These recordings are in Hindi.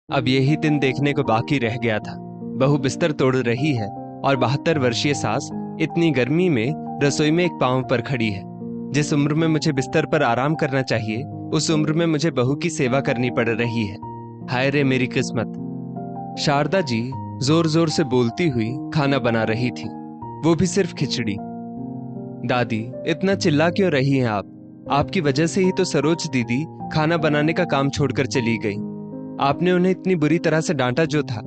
अब यही दिन देखने को बाकी रह गया था। बहू बिस्तर तोड़ रही है और 72 वर्षीय सास इतनी गर्मी में रसोई में एक पांव पर खड़ी है। जिस उम्र में मुझे बिस्तर पर आराम करना चाहिए, उस उम्र में मुझे बहू की सेवा करनी पड़ रही है। हाय रे मेरी किस्मत। शारदा जी जोर जोर से बोलती हुई खाना बना रही थी, वो भी सिर्फ खिचड़ी। दादी, इतना चिल्ला क्यों रही हैं आप? आपकी वजह से ही तो सरोज दीदी खाना बनाने का काम छोड़कर चली गई। आपने उन्हें इतनी बुरी तरह से डांटा जो था।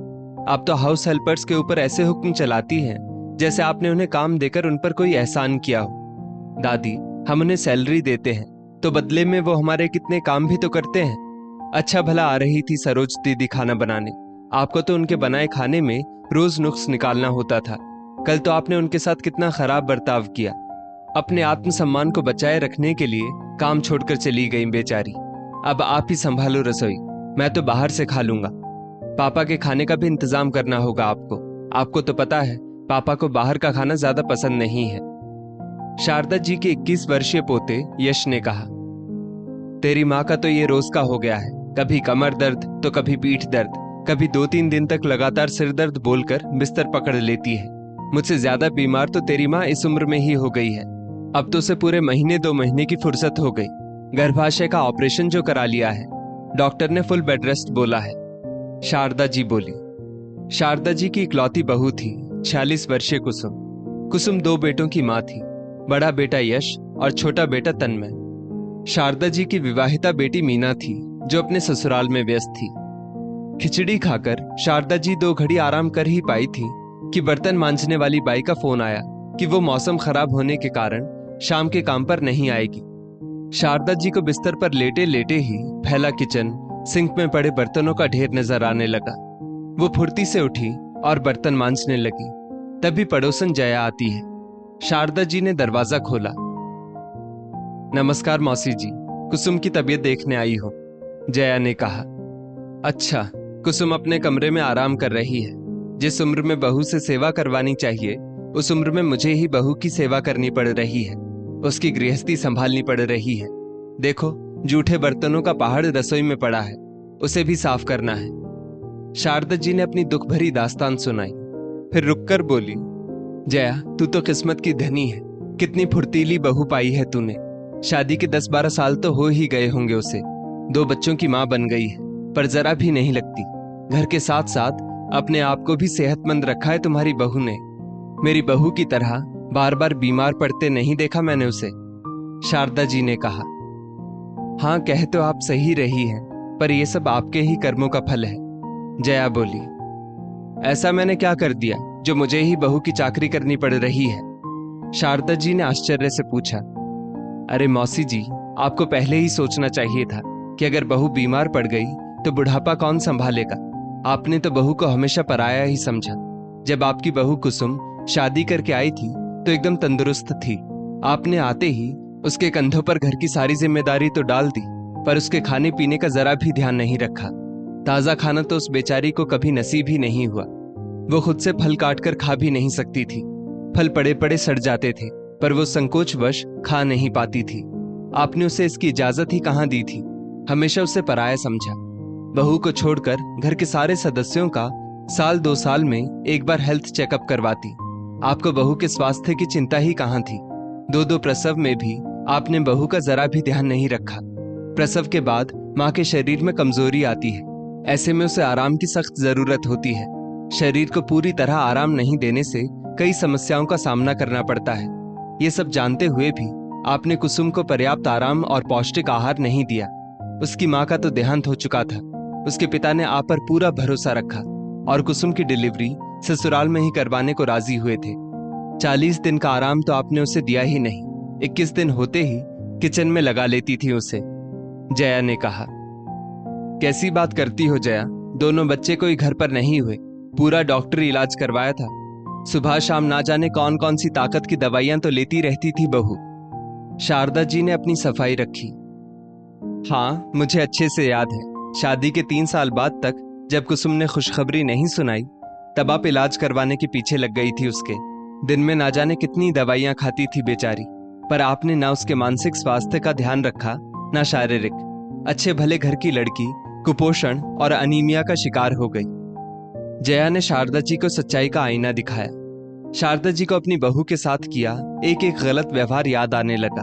आप तो हाउस हेल्पर्स के ऊपर ऐसे हुक्म चलाती हैं जैसे आपने उन्हें काम देकर उन पर कोई एहसान किया हो। दादी, हम उन्हें सैलरी देते हैं तो बदले में वो हमारे कितने काम भी तो करते हैं। अच्छा भला आ रही थी सरोज दीदी खाना बनाने, आपको तो उनके बनाए खाने में रोज नुक्स निकालना होता था। कल तो आपने उनके साथ कितना खराब बर्ताव किया। अपने आत्मसम्मान को बचाए रखने के लिए काम छोड़कर चली गई बेचारी। अब आप ही संभालो रसोई, मैं तो बाहर से खा लूंगा। पापा के खाने का भी इंतजाम करना होगा आपको। आपको तो पता है पापा को बाहर का खाना ज्यादा पसंद नहीं है। शारदा जी के 21 वर्षीय पोते यश ने कहा, तेरी माँ का तो ये रोज का हो गया है। कभी कमर दर्द तो कभी पीठ दर्द, कभी 2-3 दिन तक लगातार सिर दर्द बोलकर बिस्तर पकड़ लेती है। मुझसे ज्यादा बीमार तो तेरी माँ इस उम्र में ही हो गई है। अब तो उसे पूरे महीने 2 महीने की फुर्सत हो गई। गर्भाशय का ऑपरेशन जो करा लिया है, डॉक्टर ने फुल बेड रेस्ट बोला है। शारदा जी बोली। शारदा जी की इकलौती बहू थी 46 वर्षीय कुसुम। कुसुम 2 बेटों की माँ थी, बड़ा बेटा यश और छोटा बेटा तन्मय। शारदा जी की विवाहिता बेटी मीना थी जो अपने ससुराल में व्यस्त थी। खिचड़ी खाकर शारदा जी 2 घड़ी आराम कर ही पाई थी कि बर्तन मांजने वाली बाई का फोन आया कि वो मौसम खराब होने के कारण शाम के काम पर नहीं आएगी। शारदा जी को बिस्तर पर लेटे लेटे ही फैला किचन, सिंक में पड़े बर्तनों का ढेर नजर आने लगा। वो फुर्ती से उठी और बर्तन मांजने लगी। तभी पड़ोसन जया आती है। शारदा जी ने दरवाजा खोला। नमस्कार मौसी जी, कुसुम की तबीयत देखने आई हो, जया ने कहा। अच्छा, कुसुम अपने कमरे में आराम कर रही है। जिस उम्र में बहू से सेवा करवानी चाहिए, उस उम्र में मुझे ही बहू की सेवा करनी पड़ रही है। उसकी गृहस्थी संभालनी पड़ रही है। देखो, जूठे बर्तनों का पहाड़ रसोई में पड़ा है, उसे भी साफ करना है। शारदा जी ने अपनी दुख भरी दास्तान सुनाई, फिर रुककर बोली, जया, तू तो किस्मत की धनी है। कितनी फुर्तीली बहू पाई है तूने। शादी के 10-12 साल तो हो ही गए होंगे उसे। 2 बच्चों की माँ बन गई है, पर जरा भी नहीं लगती। घर के साथ साथ अपने आप को भी सेहतमंद रखा है तुम्हारी बहू ने। मेरी बहू की तरह बार बार बीमार पड़ते नहीं देखा मैंने उसे। शारदा जी ने कहा। हाँ, कह तो आप सही रही हैं, पर यह सब आपके ही कर्मों का फल है, जया बोली। ऐसा मैंने क्या कर दिया जो मुझे ही बहू की चाकरी करनी पड़ रही है? शारदा जी ने आश्चर्य से पूछा। अरे मौसी जी, आपको पहले ही सोचना चाहिए था कि अगर बहू बीमार पड़ गई तो बुढ़ापा कौन संभालेगा। आपने तो बहू को हमेशा पराया ही समझा। जब आपकी बहू कुसुम शादी करके आई थी तो एकदम तंदुरुस्त थी। आपने आते ही उसके कंधों पर घर की सारी जिम्मेदारी तो डाल दी, पर उसके खाने पीने का जरा भी ध्यान नहीं रखा। ताजा खाना तो उस बेचारी को कभी नसीब ही नहीं हुआ। वो खुद से फल काट कर खा भी नहीं सकती थी। फल पड़े पड़े सड़ जाते थे, पर वो संकोचवश खा नहीं पाती थी। आपने उसे इसकी इजाजत ही कहाँ दी थी। हमेशा उसे पराया समझा। बहू को छोड़कर घर के सारे सदस्यों का साल 2 साल में एक बार हेल्थ चेकअप करवाती। आपको बहू के स्वास्थ्य की चिंता ही कहाँ थी। 2-2 प्रसव में भी आपने बहू का जरा भी ध्यान नहीं रखा। प्रसव के बाद माँ के शरीर में कमजोरी आती है। ऐसे में उसे आराम की सख्त जरूरत होती है। शरीर को पूरी तरह आराम नहीं देने से कई समस्याओं का सामना करना पड़ता है। ये सब जानते हुए भी आपने कुसुम को पर्याप्त आराम और पौष्टिक आहार नहीं दिया। उसकी माँ का तो देहांत हो चुका था। उसके पिता ने आप पर पूरा भरोसा रखा और कुसुम की डिलीवरी ससुराल में ही करवाने को राजी हुए थे। 40 दिन का आराम तो आपने उसे दिया ही नहीं। 21 दिन होते ही किचन में लगा लेती थी उसे, जया ने कहा। कैसी बात करती हो जया, दोनों बच्चे कोई घर पर नहीं हुए। पूरा डॉक्टरी इलाज करवाया था। सुबह शाम ना जाने कौन कौन सी ताकत की दवाइयां तो लेती रहती थी बहू। शारदा जी ने अपनी सफाई रखी। हाँ, मुझे अच्छे से याद है। शादी के 3 साल बाद तक जब कुसुम ने खुशखबरी नहीं सुनाई, तब आप इलाज करवाने के पीछे लग गई थी उसके। दिन में ना जाने कितनी दवाइयां खाती थी बेचारी, पर आपने ना उसके मानसिक स्वास्थ्य का ध्यान रखा ना शारीरिक। अच्छे भले घर की लड़की कुपोषण और अनीमिया का शिकार हो गई। जया ने शारदा जी को सच्चाई का आईना दिखाया। शारदा जी को अपनी बहू के साथ किया एक एक गलत व्यवहार याद आने लगा।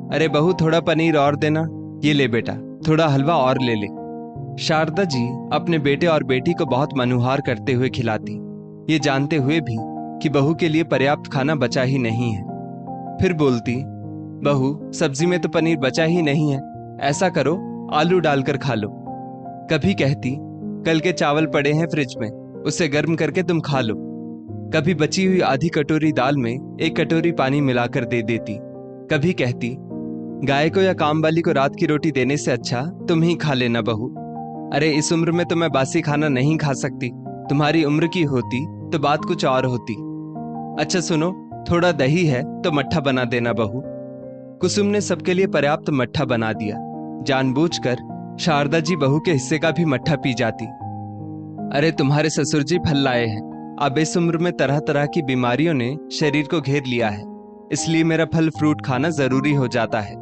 अरे बहू, थोड़ा पनीर और देना। ये ले बेटा, थोड़ा हलवा और ले ले। शारदा जी अपने बेटे और बेटी को बहुत मनुहार करते हुए खिलाती, ये जानते हुए भी कि बहू के लिए पर्याप्त खाना बचा ही नहीं है। फिर बोलती, बहू सब्जी में तो पनीर बचा ही नहीं है, ऐसा करो आलू डालकर खा लो। कभी कहती, कल के चावल पड़े हैं फ्रिज में, उसे गर्म करके तुम खा लो। कभी बची हुई आधी कटोरी दाल में एक कटोरी पानी मिलाकर दे देती। कभी कहती, गाय को या काम वाली को रात की रोटी देने से अच्छा तुम ही खा लेना बहू। अरे इस उम्र में तो मैं बासी खाना नहीं खा सकती, तुम्हारी उम्र की होती तो बात कुछ और होती। अच्छा सुनो, थोड़ा दही है तो मट्ठा बना देना बहू। कुसुम ने सबके लिए पर्याप्त मट्ठा बना दिया। जानबूझकर शारदा जी बहू के हिस्से का भी मट्ठा पी जाती। अरे तुम्हारे ससुर जी फल लाए हैं, अब इस उम्र में तरह तरह की बीमारियों ने शरीर को घेर लिया है, इसलिए मेरा फल फ्रूट खाना जरूरी हो जाता है।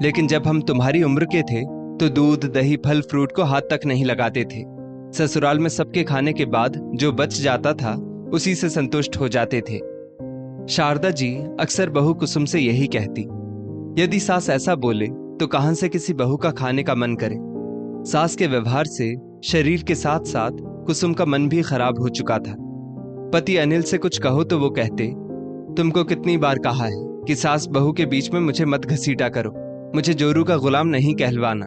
लेकिन जब हम तुम्हारी उम्र के थे तो दूध दही फल फ्रूट को हाथ तक नहीं लगाते थे। ससुराल में सबके खाने के बाद जो बच जाता था उसी से संतुष्ट हो जाते थे। शारदा जी अक्सर बहू कुसुम से यही कहती। यदि सास ऐसा बोले तो कहां से किसी बहू का खाने का मन करे। सास के व्यवहार से शरीर के साथ साथ कुसुम का मन भी खराब हो चुका था। पति अनिल से कुछ कहो तो वो कहते, तुमको कितनी बार कहा है कि सास बहू के बीच में मुझे मत घसीटा करो, मुझे जोरू का गुलाम नहीं कहलवाना।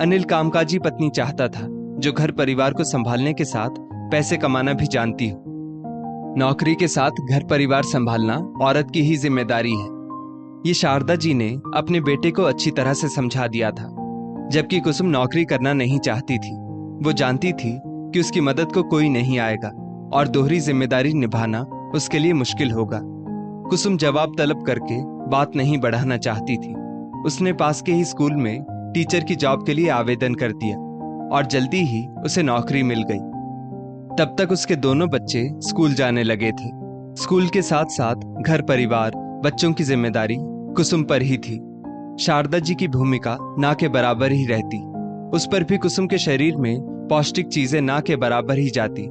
अनिल कामकाजी पत्नी चाहता था जो घर परिवार को संभालने के साथ पैसे कमाना भी जानती हो। नौकरी के साथ घर परिवार संभालना औरत की ही जिम्मेदारी है। ये शारदा जी ने अपने बेटे को अच्छी तरह से समझा दिया था, जबकि कुसुम नौकरी करना नहीं चाहती थी। वो जानती थी कि उसकी मदद को कोई नहीं आएगा और दोहरी जिम्मेदारी निभाना उसके लिए मुश्किल होगा। कुसुम जवाब तलब करके बात नहीं बढ़ाना चाहती थी। उसने पास के ही स्कूल में टीचर की जॉब के लिए आवेदन कर दिया और जल्दी ही उसे नौकरी मिल गई। तब तक उसके दोनों बच्चे स्कूल जाने लगे थे। स्कूल के साथ साथ घर परिवार बच्चों की जिम्मेदारी कुसुम पर ही थी। शारदा जी की भूमिका ना के बराबर ही रहती। उस पर भी कुसुम के शरीर में पौष्टिक चीजें ना के बराबर ही जाती।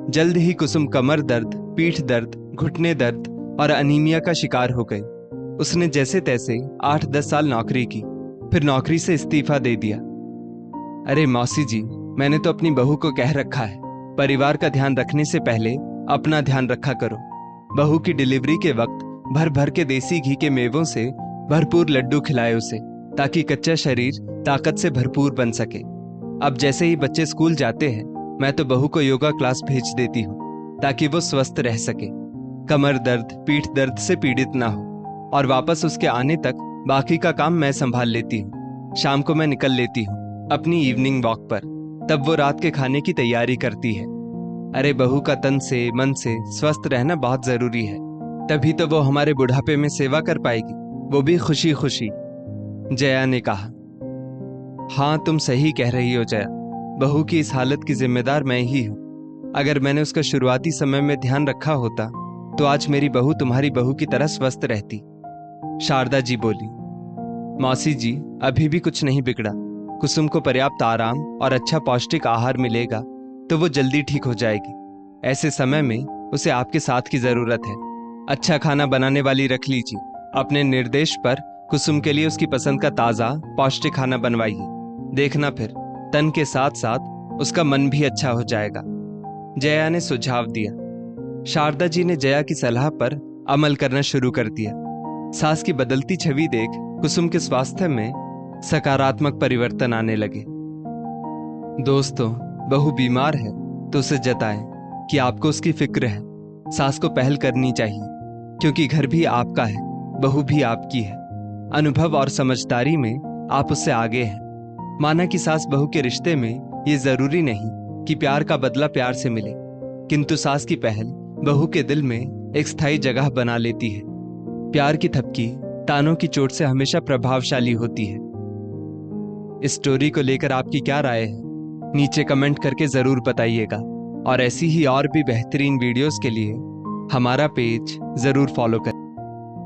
जल्द ही कुसुम कमर दर्द, पीठ दर्द, घुटने दर्द और अनीमिया का शिकार हो गई। उसने जैसे तैसे 8-10 साल नौकरी की, फिर नौकरी से इस्तीफा दे दिया। अरे मौसी जी, मैंने तो अपनी बहू को कह रखा है, परिवार का ध्यान रखने से पहले अपना ध्यान रखा करो। बहू की डिलीवरी के वक्त भर भर के देसी घी के मेवों से भरपूर लड्डू खिलाए उसे, ताकि कच्चा शरीर ताकत से भरपूर बन सके। अब जैसे ही बच्चे स्कूल जाते हैं, मैं तो बहू को योगा क्लास भेज देती हूँ ताकि वो स्वस्थ रह सके, कमर दर्द पीठ दर्द से पीड़ित ना हो, और वापस उसके आने तक बाकी का काम मैं संभाल लेती हूँ। शाम को मैं निकल लेती हूँ अपनी इवनिंग वॉक पर, तब वो रात के खाने की तैयारी करती है। अरे बहू का तन से मन से स्वस्थ रहना बहुत जरूरी है, तभी तो वो हमारे बुढ़ापे में सेवा कर पाएगी, वो भी खुशी खुशी। जया ने कहा, हाँ तुम सही कह रही हो जया, बहू की इस हालत की जिम्मेदार मैं ही हूँ। अगर मैंने उसका शुरुआती समय में ध्यान रखा होता तो आज मेरी बहू तुम्हारी बहू की तरह स्वस्थ रहती। शारदा जी बोली, मौसी जी अभी भी कुछ नहीं बिगड़ा। कुसुम को पर्याप्त आराम और अच्छा पौष्टिक आहार मिलेगा तो वो जल्दी ठीक हो जाएगी। ऐसे समय में उसे आपके साथ की जरूरत है। अच्छा खाना बनाने वाली रख लीजिए। अपने निर्देश पर कुसुम के लिए उसकी पसंद का ताजा पौष्टिक खाना बनवाइए। देखना फिर तन के साथ साथ उसका मन भी अच्छा हो जाएगा। जया ने सुझाव दिया। शारदा जी ने जया की सलाह पर अमल करना शुरू कर दिया। सास की बदलती छवि देख कुसुम के स्वास्थ्य में सकारात्मक परिवर्तन आने लगे। दोस्तों, बहू बीमार है तो उसे जताएं कि आपको उसकी फिक्र है। सास को पहल करनी चाहिए, क्योंकि घर भी आपका है, बहू भी आपकी है। अनुभव और समझदारी में आप उससे आगे हैं। माना कि सास बहू के रिश्ते में ये जरूरी नहीं कि प्यार का बदला प्यार से मिले, किंतु सास की पहल बहू के दिल में एक स्थायी जगह बना लेती है। प्यार की थपकी तानों की चोट से हमेशा प्रभावशाली होती है। इस स्टोरी को लेकर आपकी क्या राय है, नीचे कमेंट करके जरूर बताइएगा। और ऐसी ही और भी बेहतरीन वीडियोस के लिए हमारा पेज जरूर फॉलो करें।